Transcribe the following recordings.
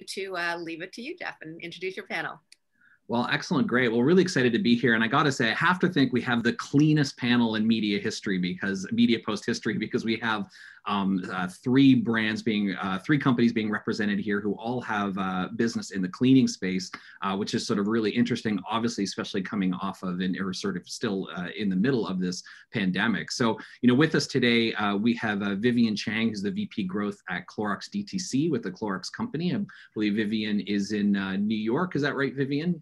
to leave it to you, Jeff, and introduce your panel. Well, excellent. Great. Well, really excited to be here. And I got to say, I have to think we have the cleanest panel in media history, because media post history, because we have three companies being represented here who all have business in the cleaning space, which is sort of really interesting, obviously, especially coming off of or sort of still in the middle of this pandemic. So, with us today, we have Vivian Chang, who's the VP Growth at Clorox DTC with the Clorox company. I believe Vivian is in New York. Is that right, Vivian?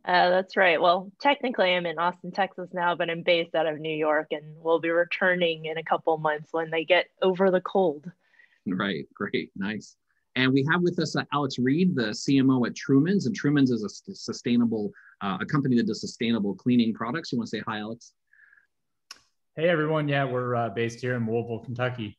That's right. Well, technically I'm in Austin, Texas now, but I'm based out of New York, and we'll be returning in a couple months when they get over the cold. Right. Great. Nice. And we have with us Alex Reed, the CMO at Truman's, and Truman's is a company that does sustainable cleaning products. You want to say hi, Alex? Hey, everyone. Yeah, we're based here in Louisville, Kentucky.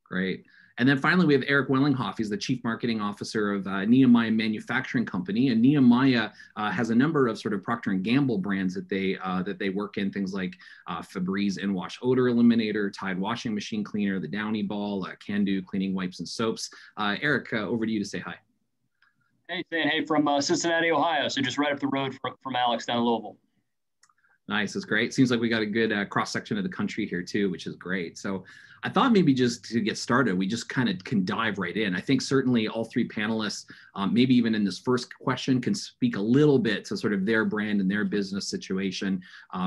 Great. And then finally, we have Eric Wellinghoff. He's the Chief Marketing Officer of Nehemiah Manufacturing Company. And Nehemiah has a number of sort of Procter & Gamble brands that they work in, things like Febreze In-Wash Odor Eliminator, Tide Washing Machine Cleaner, the Downy Ball, Can-Do Cleaning Wipes and Soaps. Eric, over to you to say hi. Hey, saying hey from Cincinnati, Ohio. So just right up the road from Alex down in Louisville. Nice, that's great. Seems like we got a good cross-section of the country here too, which is great. So I thought maybe just to get started, we just kind of can dive right in. I think certainly all three panelists, maybe even in this first question, can speak a little bit to sort of their brand and their business situation,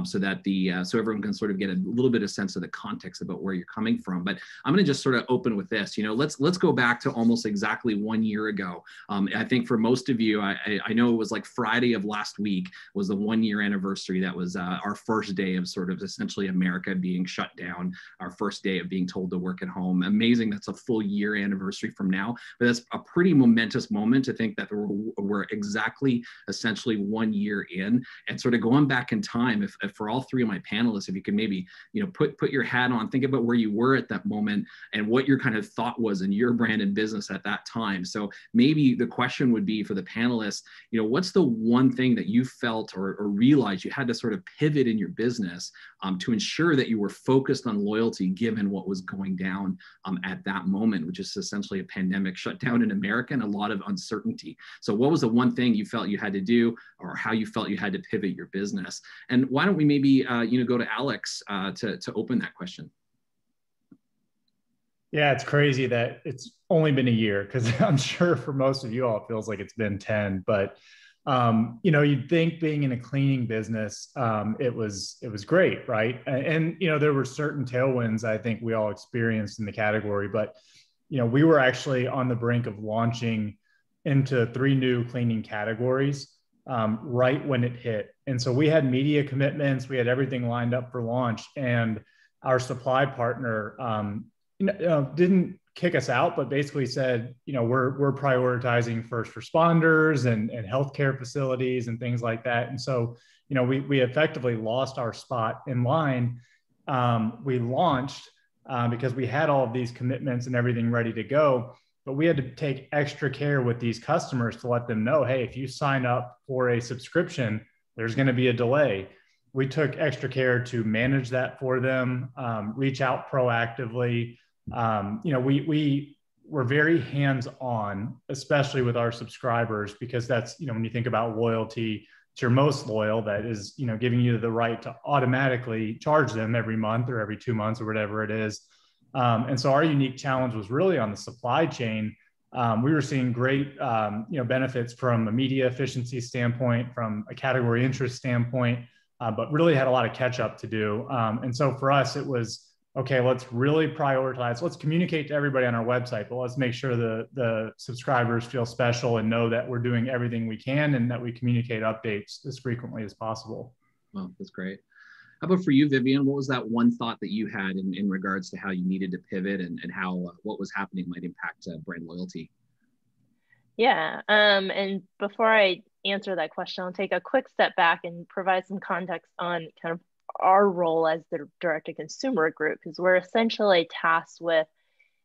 so that so everyone can sort of get a little bit of sense of the context about where you're coming from. But I'm going to just sort of open with this. Let's go back to almost exactly 1 year ago. I think for most of you, I know it was like Friday of last week was the 1 year anniversary. That was our first day of sort of essentially America being shut down, our first day of being told to work at home. Amazing. That's a full year anniversary from now, but that's a pretty momentous moment to think that we're exactly essentially 1 year in, and sort of going back in time. If for all three of my panelists, if you could maybe, put your hat on, think about where you were at that moment and what your kind of thought was in your brand and business at that time. So maybe the question would be for the panelists, what's the one thing that you felt or realized you had to sort of pivot in your business to ensure that you were focused on loyalty given what was going down at that moment, which is essentially a pandemic shutdown in America and a lot of uncertainty. So what was the one thing you felt you had to do, or how you felt you had to pivot your business? And why don't we maybe go to Alex to open that question? Yeah, it's crazy that it's only been a year, because I'm sure for most of you all, it feels like it's been 10, but you'd think being in a cleaning business, it was great, right? And there were certain tailwinds I think we all experienced in the category, but we were actually on the brink of launching into 3 new cleaning categories right when it hit. And so we had media commitments, we had everything lined up for launch, and our supply partner didn't kick us out, but basically said, we're prioritizing first responders and healthcare facilities and things like that. And so, we effectively lost our spot in line. We launched because we had all of these commitments and everything ready to go, but we had to take extra care with these customers to let them know, hey, if you sign up for a subscription, there's going to be a delay. We took extra care to manage that for them, reach out proactively. We were very hands-on, especially with our subscribers, because that's, when you think about loyalty, it's your most loyal that is, giving you the right to automatically charge them every month or every 2 months or whatever it is. And so our unique challenge was really on the supply chain. We were seeing great, benefits from a media efficiency standpoint, from a category interest standpoint, but really had a lot of catch up to do. And so for us, it was, okay, let's really prioritize. Let's communicate to everybody on our website, but let's make sure the subscribers feel special and know that we're doing everything we can and that we communicate updates as frequently as possible. Well, that's great. How about for you, Vivian? What was that one thought that you had in regards to how you needed to pivot and how what was happening might impact brand loyalty? Yeah, and before I answer that question, I'll take a quick step back and provide some context on kind of our role as the direct-to-consumer group, because we're essentially tasked with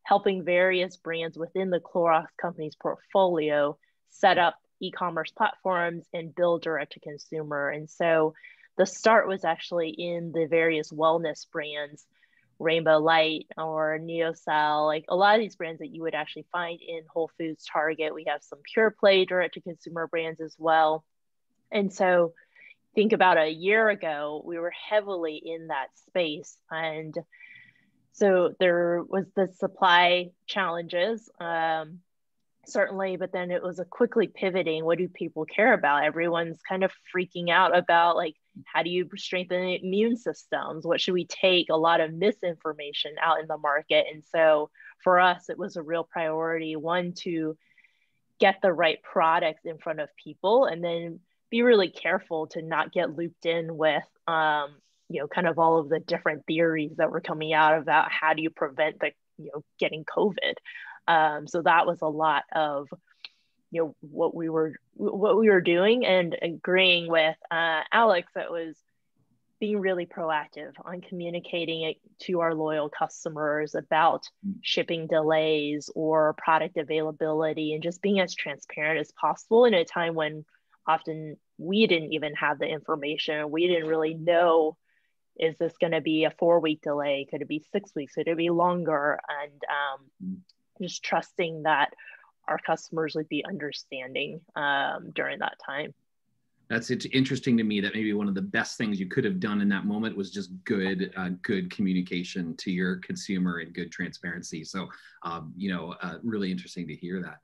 helping various brands within the Clorox company's portfolio set up e-commerce platforms and build direct-to-consumer. And so the start was actually in the various wellness brands, Rainbow Light or NeoCell, like a lot of these brands that you would actually find in Whole Foods, Target. We have some pure play direct to consumer brands as well. And so think about a year ago, we were heavily in that space. And so there was the supply challenges, certainly, but then it was a quickly pivoting. What do people care about? Everyone's kind of freaking out about, like, how do you strengthen immune systems? What should we take? A lot of misinformation out in the market. And so for us, it was a real priority, one, to get the right products in front of people, and then be really careful to not get looped in with, kind of all of the different theories that were coming out about how do you prevent getting COVID. So that was a lot of, what we were doing, and agreeing with Alex, that was being really proactive on communicating it to our loyal customers about shipping delays or product availability, and just being as transparent as possible in a time when often we didn't even have the information. We didn't really know, is this going to be a 4-week delay? Could it be 6 weeks? Could it be longer? And just trusting that our customers would be understanding during that time. It's interesting to me that maybe one of the best things you could have done in that moment was just good communication to your consumer and good transparency. So, really interesting to hear that.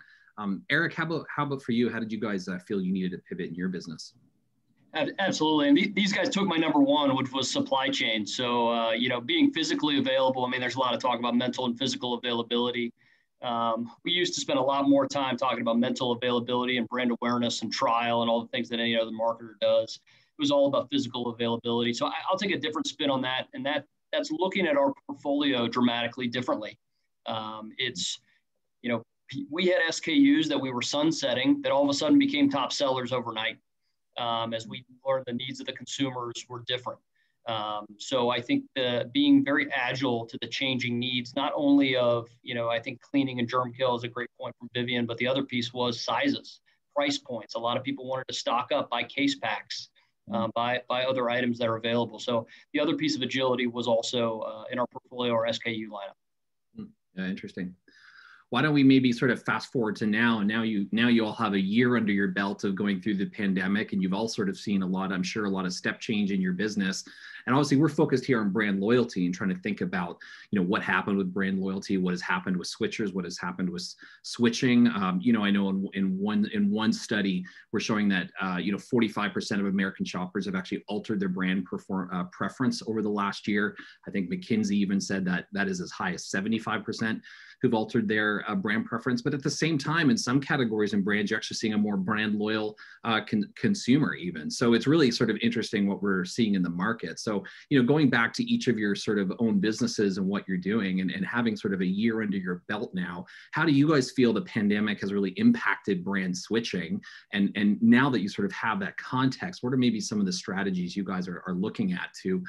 Eric, how about for you? How did you guys feel you needed to pivot in your business? Absolutely. And these guys took my number one, which was supply chain. So, being physically available. I mean, there's a lot of talk about mental and physical availability. We used to spend a lot more time talking about mental availability and brand awareness and trial and all the things that any other marketer does. It was all about physical availability. So I'll take a different spin on that. And that's looking at our portfolio dramatically differently. We had SKUs that we were sunsetting that all of a sudden became top sellers overnight. As we learned the needs of the consumers were different. So I think being very agile to the changing needs, not only of, I think cleaning and germ kill is a great point from Vivian, but the other piece was sizes, price points. A lot of people wanted to stock up, buy case packs, buy other items that are available. So the other piece of agility was also in our portfolio, our SKU lineup. Yeah, interesting. Why don't we maybe sort of fast forward to now? Now you all have a year under your belt of going through the pandemic, and you've all sort of seen a lot of step change in your business. And obviously we're focused here on brand loyalty and trying to think about, what happened with brand loyalty, what has happened with switchers, what has happened with switching. I know in one study, we're showing that, 45% of American shoppers have actually altered their brand preference over the last year. I think McKinsey even said that is as high as 75% who've altered their brand preference. But at the same time, in some categories and brands, you're actually seeing a more brand loyal consumer even. So it's really sort of interesting what we're seeing in the market. So, going back to each of your sort of own businesses and what you're doing, and having sort of a year under your belt now, how do you guys feel the pandemic has really impacted brand switching? And now that you sort of have that context, what are maybe some of the strategies you guys are looking at to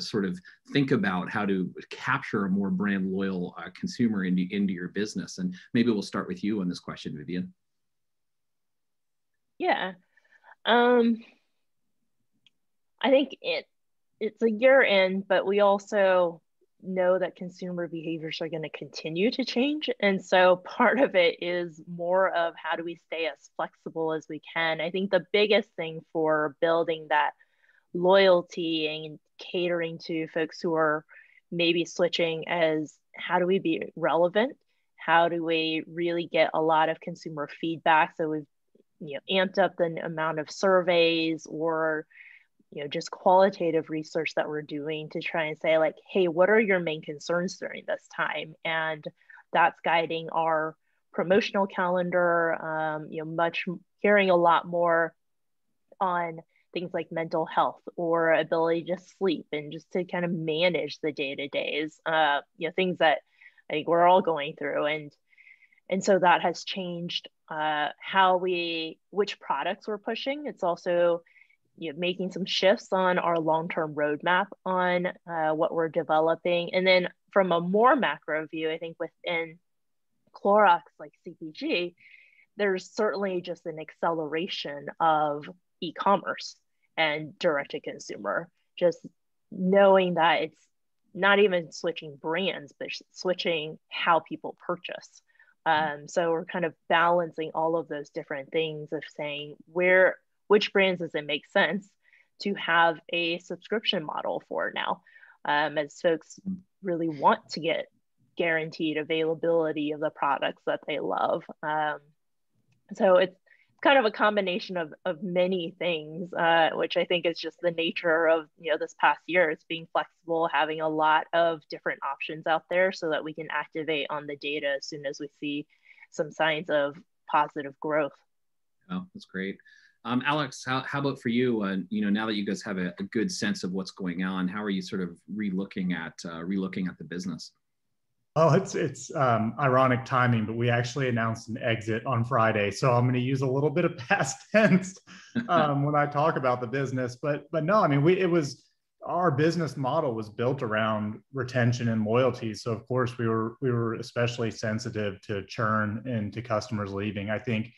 sort of think about how to capture a more brand loyal consumer into your business? And maybe we'll start with you on this question, Vivian. Yeah. I think it's a year in, but we also know that consumer behaviors are going to continue to change. And so part of it is more of how do we stay as flexible as we can. I think the biggest thing for building that loyalty and catering to folks who are maybe switching is, how do we be relevant? How do we really get a lot of consumer feedback? So we've amped up the amount of surveys or just qualitative research that we're doing to try and say, like, hey, what are your main concerns during this time? And that's guiding our promotional calendar, hearing a lot more on things like mental health or ability to sleep, and just to kind of manage the day-to-days, things that I think we're all going through. And so that has changed which products we're pushing. It's also making some shifts on our long-term roadmap on what we're developing. And then from a more macro view, I think within Clorox, like CPG, there's certainly just an acceleration of e-commerce and direct-to-consumer, just knowing that it's not even switching brands, but switching how people purchase. So we're kind of balancing all of those different things of saying which brands does it make sense to have a subscription model for now, as folks really want to get guaranteed availability of the products that they love. So it's kind of a combination of many things, which I think is just the nature of this past year. It's being flexible, having a lot of different options out there so that we can activate on the data as soon as we see some signs of positive growth. Oh, that's great. Alex, how about for you? Now that you guys have a good sense of what's going on, how are you sort of relooking at the business? Well, it's ironic timing, but we actually announced an exit on Friday, so I'm going to use a little bit of past tense when I talk about the business. But no, I mean, our business model was built around retention and loyalty. So of course we were especially sensitive to churn and to customers leaving. I think,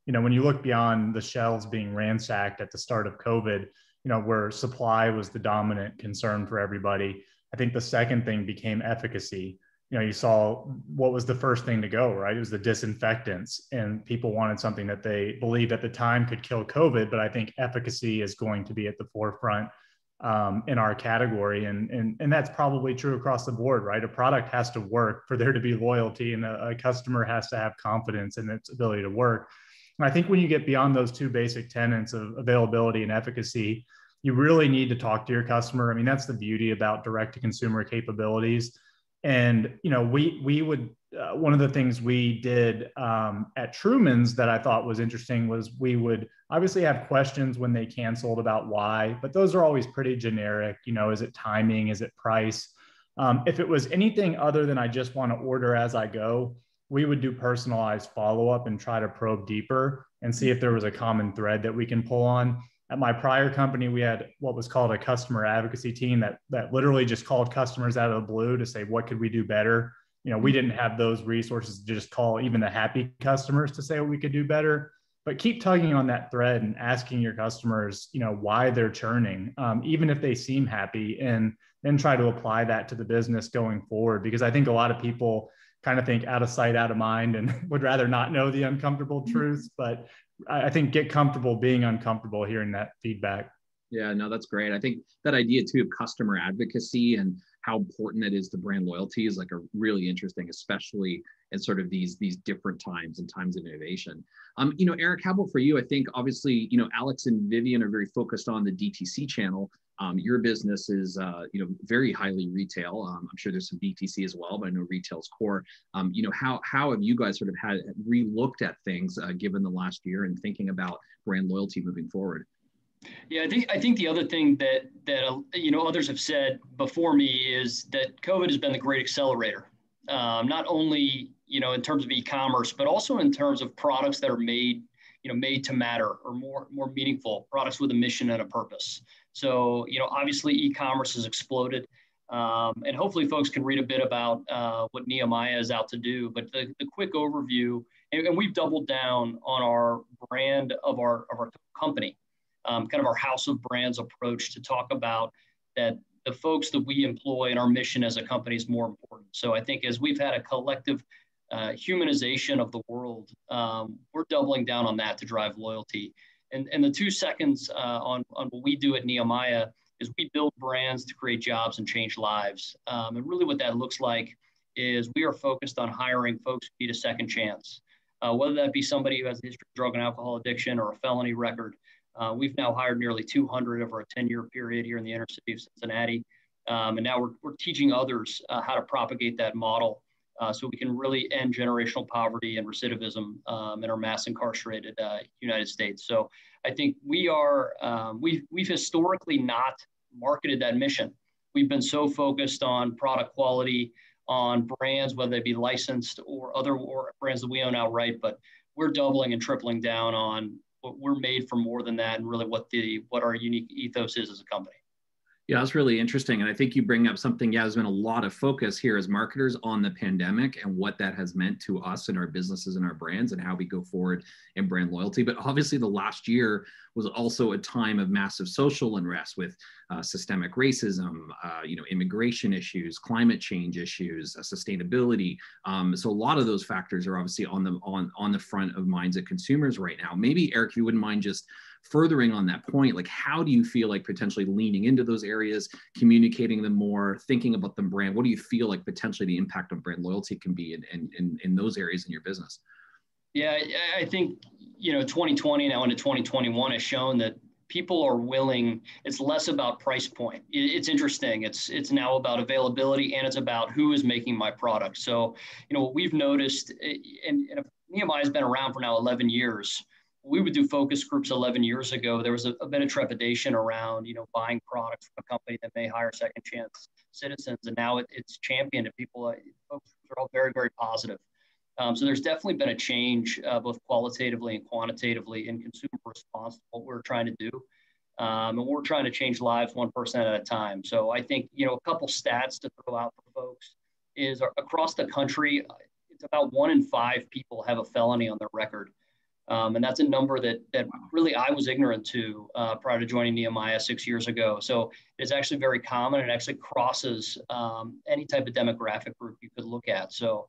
when you look beyond the shelves being ransacked at the start of COVID, where supply was the dominant concern for everybody, I think the second thing became efficacy. You saw what was the first thing to go, right? It was the disinfectants, and people wanted something that they believed at the time could kill COVID. But I think efficacy is going to be at the forefront in our category. And that's probably true across the board, right? A product has to work for there to be loyalty, and a customer has to have confidence in its ability to work. And I think when you get beyond those two basic tenets of availability and efficacy, you really need to talk to your customer. I mean, that's the beauty about direct-to-consumer capabilities. And, we would, one of the things we did at Truman's that I thought was interesting was we would obviously have questions when they canceled about why, but those are always pretty generic. Is it timing? Is it price? If it was anything other than I just want to order as I go, we would do personalized follow-up and try to probe deeper and see if there was a common thread that we can pull on. At my prior company, we had what was called a customer advocacy team that literally just called customers out of the blue to say, what could we do better? We didn't have those resources to just call even the happy customers to say what we could do better, but keep tugging on that thread and asking your customers, why they're churning, even if they seem happy, and then try to apply that to the business going forward. Because I think a lot of people kind of think out of sight, out of mind, and would rather not know the uncomfortable truths. But I think get comfortable being uncomfortable hearing that feedback. Yeah, no, that's great. I think that idea too of customer advocacy and how important that is to brand loyalty is like a really interesting, especially in sort of these different times and times of innovation. Eric, how about for you? I think obviously, Alex and Vivian are very focused on the DTC channel. Your business is, very highly retail. I'm sure there's some DTC as well, but I know retail's core. How have you guys sort of had re-looked at things given the last year and thinking about brand loyalty moving forward? Yeah, I think the other thing that others have said before me is that COVID has been the great accelerator, not only in terms of e-commerce, but also in terms of products that are made to matter, or more meaningful products with a mission and a purpose. So obviously e-commerce has exploded, and hopefully folks can read a bit about what Nehemiah is out to do. But the quick overview, and we've doubled down on our brand of our company. Kind of our house of brands approach to talk about that the folks that we employ and our mission as a company is more important. So I think as we've had a collective humanization of the world, we're doubling down on that to drive loyalty. And the 2 seconds on what we do at Nehemiah is we build brands to create jobs and change lives. And really what that looks like is we are focused on hiring folks who need a second chance, whether that be somebody who has a history of drug and alcohol addiction or a felony record. We've now hired nearly 200 over a 10-year period here in the inner city of Cincinnati. And now we're teaching others how to propagate that model so we can really end generational poverty and recidivism in our mass incarcerated United States. So I think we've historically not marketed that mission. We've been so focused on product quality, on brands, whether they be licensed or brands that we own outright, but we're doubling and tripling down on we're made for more than that, and really what our unique ethos is as a company. Yeah, that's really interesting. And I think you bring up something, yeah, there's been a lot of focus here as marketers on the pandemic and what that has meant to us and our businesses and our brands and how we go forward in brand loyalty. But obviously the last year was also a time of massive social unrest with systemic racism, immigration issues, climate change issues, sustainability. So a lot of those factors are obviously on the front of minds of consumers right now. Maybe Eric, if you wouldn't mind just furthering on that point, like how do you feel like potentially leaning into those areas, communicating them more, thinking about the brand? What do you feel like potentially the impact of brand loyalty can be in those areas in your business? Yeah, I think, 2020 now into 2021 has shown that people are willing. It's less about price point. It's interesting. It's now about availability, and it's about who is making my product. So, what we've noticed, and Nehemiah has been around for now 11 years. We would do focus groups 11 years ago. There was a bit of trepidation around, buying products from a company that may hire second chance citizens. And now it's championed, and folks are all very, very positive. So there's definitely been a change, both qualitatively and quantitatively, in consumer response to what we're trying to do. And we're trying to change lives one person at a time. So I think, a couple stats to throw out for folks is across the country, it's about 1 in 5 people have a felony on their record. And that's a number that really I was ignorant to prior to joining Nehemiah 6 years ago. So it's actually very common, and actually crosses any type of demographic group you could look at. So,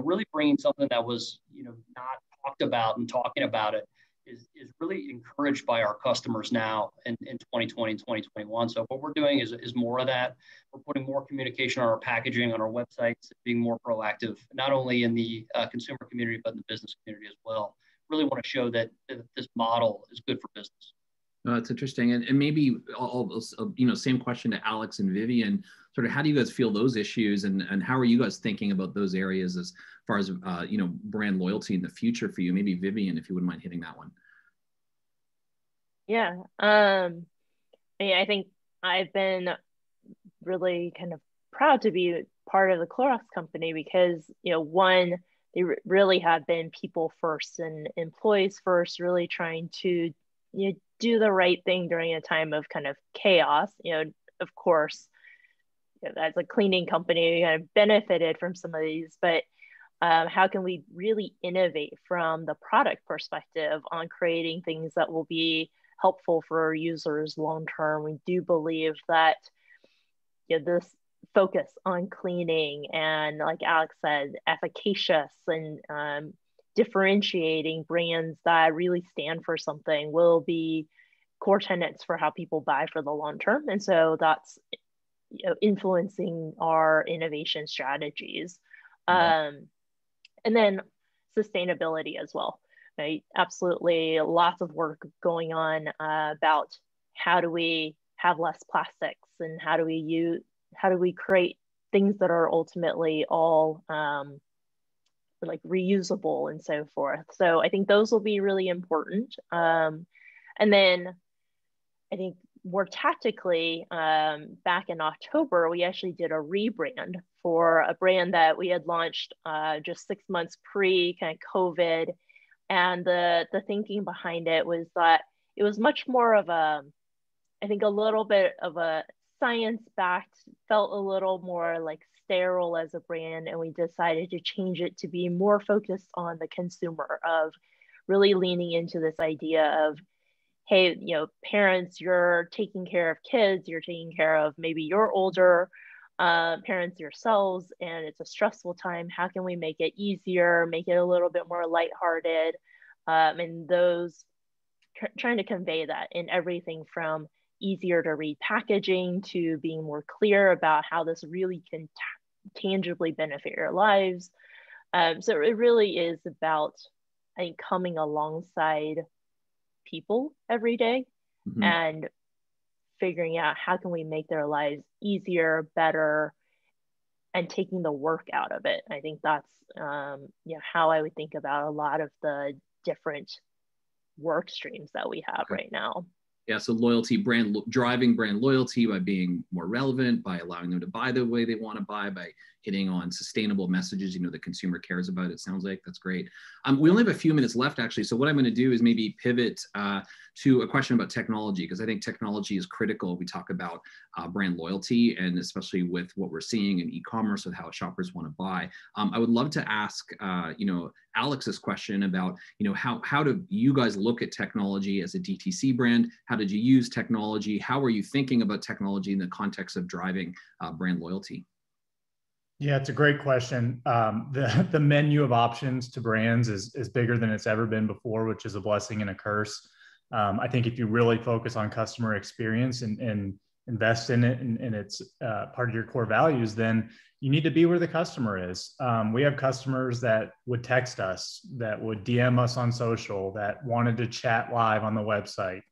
really bringing something that was, not talked about and talking about it is really encouraged by our customers now in 2020 and 2021. So what we're doing is more of that. We're putting more communication on our packaging, on our websites, being more proactive, not only in the consumer community, but in the business community as well. Really want to show that this model is good for business. No, that's interesting. And maybe same question to Alex and Vivian, sort of how do you guys feel those issues, and how are you guys thinking about those areas as far as, brand loyalty in the future for you? Maybe Vivian, if you wouldn't mind hitting that one. Yeah. I think I've been really kind of proud to be part of the Clorox company because, one, they really have been people first and employees first, really trying to do the right thing during a time of kind of chaos. Of course, as a cleaning company, we kind of benefited from some of these, but how can we really innovate from the product perspective on creating things that will be helpful for users long term? We do believe that this focus on cleaning and, like Alex said, efficacious and differentiating brands that really stand for something will be core tenets for how people buy for the long term. And so that's influencing our innovation strategies. And then sustainability as well, right? Absolutely, lots of work going on about how do we have less plastics, and how do we create things that are ultimately all like reusable and so forth. So I think those will be really important. And then I think more tactically, back in October, we actually did a rebrand for a brand that we had launched just 6 months pre kind of COVID. And the thinking behind it was that it was much more of a little bit of a science-backed, felt a little more like sterile as a brand, and we decided to change it to be more focused on the consumer, of really leaning into this idea of, hey, parents, you're taking care of kids, you're taking care of maybe your older parents yourselves, and it's a stressful time. How can we make it easier, make it a little bit more lighthearted? And those trying to convey that in everything from easier to read packaging to being more clear about how this really can tangibly benefit your lives. So it really is about, I think, coming alongside people every day and figuring out how can we make their lives easier, better, and taking the work out of it. I think that's how I would think about a lot of the different work streams that we have right now. Yeah, so loyalty, driving brand loyalty by being more relevant, by allowing them to buy the way they want to buy, by hitting on sustainable messages, the consumer cares about. It sounds like that's great. We only have a few minutes left, actually. So what I'm going to do is maybe pivot to a question about technology, because I think technology is critical. We talk about brand loyalty, and especially with what we're seeing in e-commerce with how shoppers want to buy. I would love to ask, Alex's question about, how do you guys look at technology as a DTC brand? How did you use technology? How are you thinking about technology in the context of driving brand loyalty? Yeah, it's a great question. The menu of options to brands is bigger than it's ever been before, which is a blessing and a curse. I think if you really focus on customer experience and invest in it and it's part of your core values, then you need to be where the customer is. We have customers that would text us, that would DM us on social, that wanted to chat live on the website,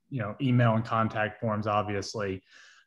email and contact forms, obviously.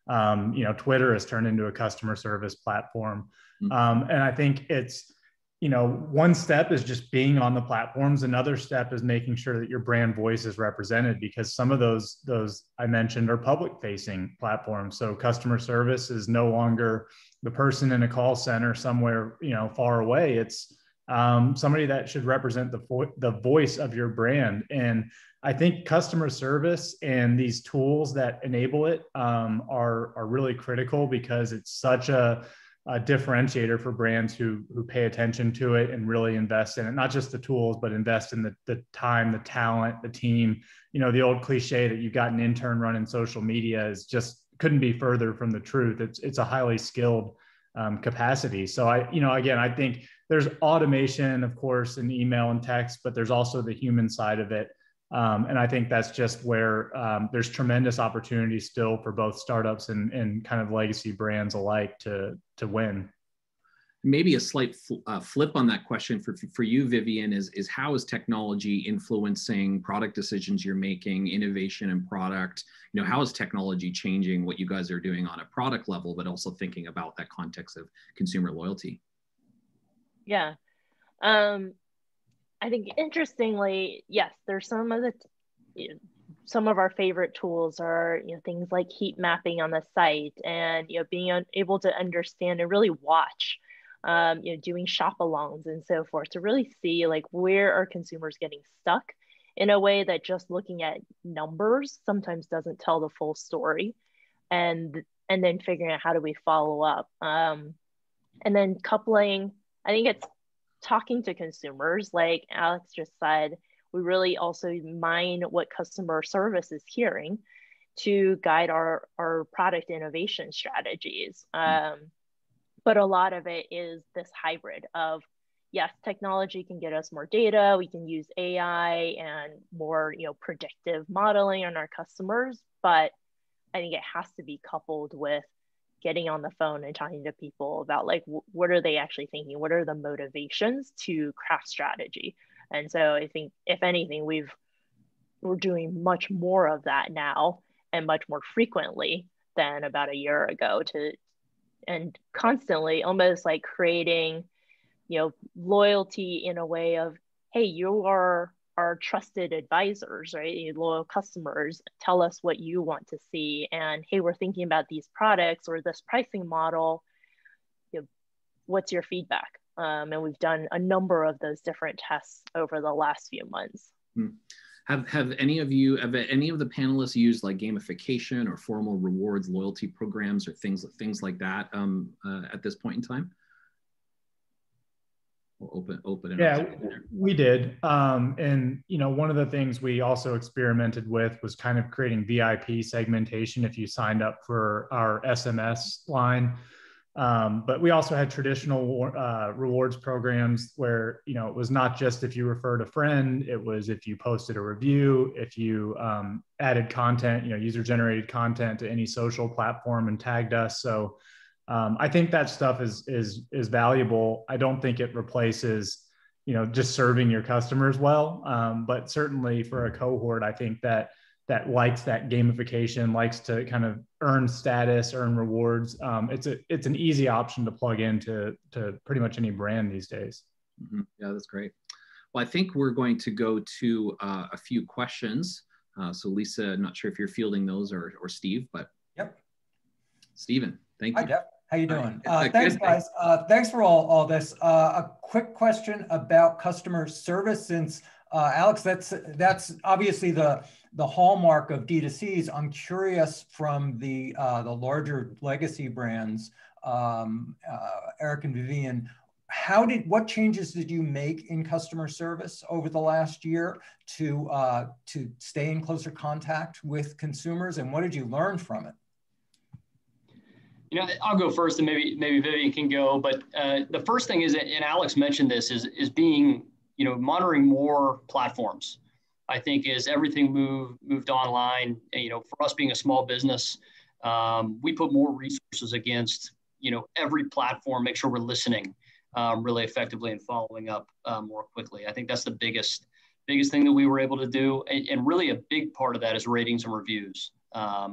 Twitter has turned into a customer service platform. And I think it's, one step is just being on the platforms. Another step is making sure that your brand voice is represented, because some of those I mentioned are public facing platforms. So customer service is no longer the person in a call center somewhere, far away. It's somebody that should represent the voice of your brand. And I think customer service and these tools that enable it are really critical, because it's such a differentiator for brands who pay attention to it and really invest in it. Not just the tools, but invest in the time, the talent, the team. The old cliche that you've got an intern running social media is just couldn't be further from the truth. It's a highly skilled capacity. So I think there's automation, of course, in email and text, but there's also the human side of it. And I think that's just where there's tremendous opportunity still for both startups and kind of legacy brands alike to win. Maybe a slight flip on that question for you, Vivian, is how is technology influencing product decisions you're making, innovation and product? How is technology changing what you guys are doing on a product level, but also thinking about that context of consumer loyalty? Yeah. I think interestingly, yes, there's some of our favorite tools are things like heat mapping on the site, and being able to understand and really watch, doing shop alongs and so forth, to really see like where are consumers getting stuck in a way that just looking at numbers sometimes doesn't tell the full story, and then figuring out how do we follow up, and then coupling. I think it's talking to consumers, like Alex just said. We really also mine what customer service is hearing to guide our product innovation strategies. But a lot of it is this hybrid of, yes, technology can get us more data. We can use AI and more, predictive modeling on our customers. But I think it has to be coupled with getting on the phone and talking to people about like, what are they actually thinking? What are the motivations to craft strategy? And so I think if anything, we're doing much more of that now, and much more frequently than about a year ago, and constantly almost like creating, loyalty in a way of, hey, you are our trusted advisors, right? You loyal customers, tell us what you want to see. And hey, we're thinking about these products or this pricing model. What's your feedback? And we've done a number of those different tests over the last few months. Have any of the panelists used like gamification or formal rewards loyalty programs or things like that at this point in time? We'll open it up. Yeah, we did. And one of the things we also experimented with was kind of creating VIP segmentation if you signed up for our SMS line. But we also had traditional rewards programs where, it was not just if you referred a friend, it was if you posted a review, if you added content, user-generated content to any social platform and tagged us. So I think that stuff is valuable. I don't think it replaces, just serving your customers well. But certainly for a cohort, I think that likes that gamification, likes to kind of earn status, earn rewards. It's an easy option to plug into pretty much any brand these days. Yeah, that's great. Well, I think we're going to go to a few questions So Lisa, I'm not sure if you're fielding those or Steve, but yep. Steven, thank you. Hi, Jeff. How you doing? Thanks, guys. Thanks for all this. A quick question about customer service, since Alex, that's obviously the hallmark of D2Cs. I'm curious from the larger legacy brands, Eric and Vivian, what changes did you make in customer service over the last year to stay in closer contact with consumers, and what did you learn from it? You know, I'll go first, and maybe Vivian can go. But the first thing is, and Alex mentioned this, is being, monitoring more platforms. I think as everything moved online, for us being a small business, we put more resources against, every platform, make sure we're listening really effectively and following up more quickly. I think that's the biggest thing that we were able to do. And really a big part of that is ratings and reviews. A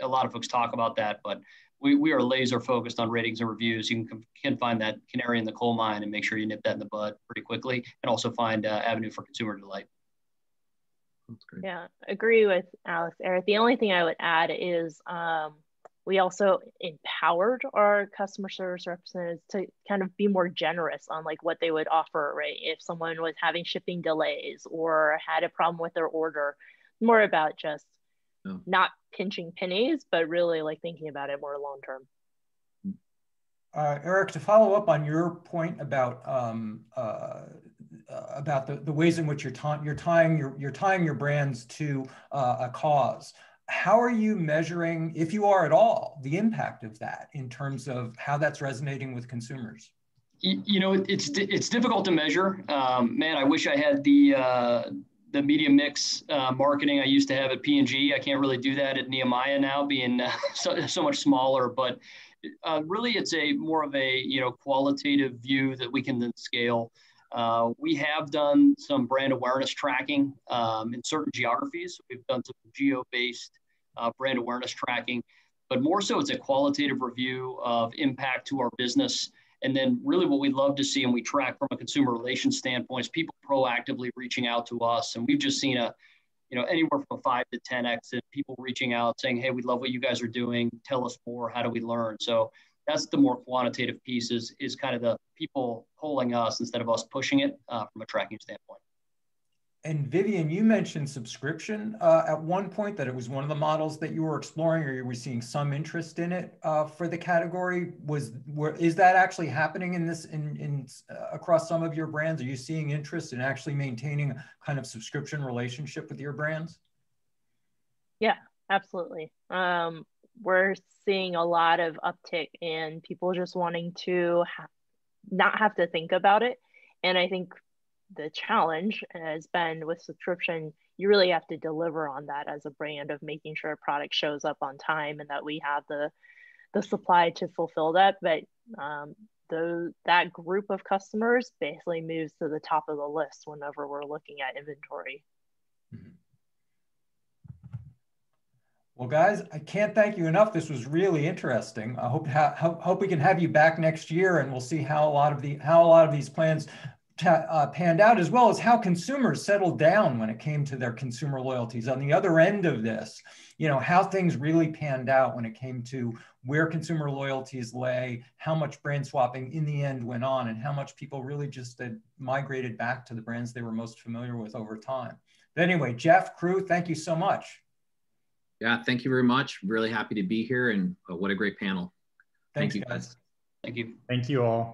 lot of folks talk about that, but we are laser focused on ratings and reviews. You can find that canary in the coal mine and make sure you nip that in the bud pretty quickly, and also find avenue for consumer delight. That's great. Yeah, agree with Alex, Eric. The only thing I would add is we also empowered our customer service representatives to kind of be more generous on like what they would offer, right? If someone was having shipping delays or had a problem with their order, more about just not pinching pennies, but really like thinking about it more long term. Eric, to follow up on your point about the ways in which you're tying your brands to a cause, how are you measuring, if you are at all, the impact of that in terms of how that's resonating with consumers? It's difficult to measure. Man, I wish I had the media mix marketing I used to have at P&G. I can't really do that at Nehemiah now, being so much smaller. But really, it's more of a qualitative view that we can then scale. We have done some brand awareness tracking in certain geographies. We've done some geo-based brand awareness tracking, but more so it's a qualitative review of impact to our business. And then really what we love to see, and we track from a consumer relations standpoint, is people proactively reaching out to us. And we've just seen anywhere from a 5 to 10x in people reaching out saying, hey, we love what you guys are doing. Tell us more. How do we learn? So that's the more quantitative piece, is kind of the people polling us instead of us pushing it from a tracking standpoint. And Vivian, you mentioned subscription at one point, that it was one of the models that you were exploring, or you were seeing some interest in it for the category. Is that actually happening in across some of your brands? Are you seeing interest in actually maintaining a kind of subscription relationship with your brands? Yeah, absolutely. We're seeing a lot of uptick in people just wanting to not have to think about it. And I think the challenge has been with subscription, you really have to deliver on that as a brand, of making sure a product shows up on time and that we have the supply to fulfill that. But that group of customers basically moves to the top of the list whenever we're looking at inventory. Mm-hmm. Well, guys, I can't thank you enough. This was really interesting. I hope we can have you back next year, and we'll see how a lot of these plans panned out, as well as how consumers settled down when it came to their consumer loyalties. On the other end of this, how things really panned out when it came to where consumer loyalties lay, how much brand swapping in the end went on, and how much people really just migrated back to the brands they were most familiar with over time. But anyway, Jeff, crew, thank you so much. Yeah, thank you very much. Really happy to be here, and what a great panel. Thanks, guys. Thank you. Thank you all.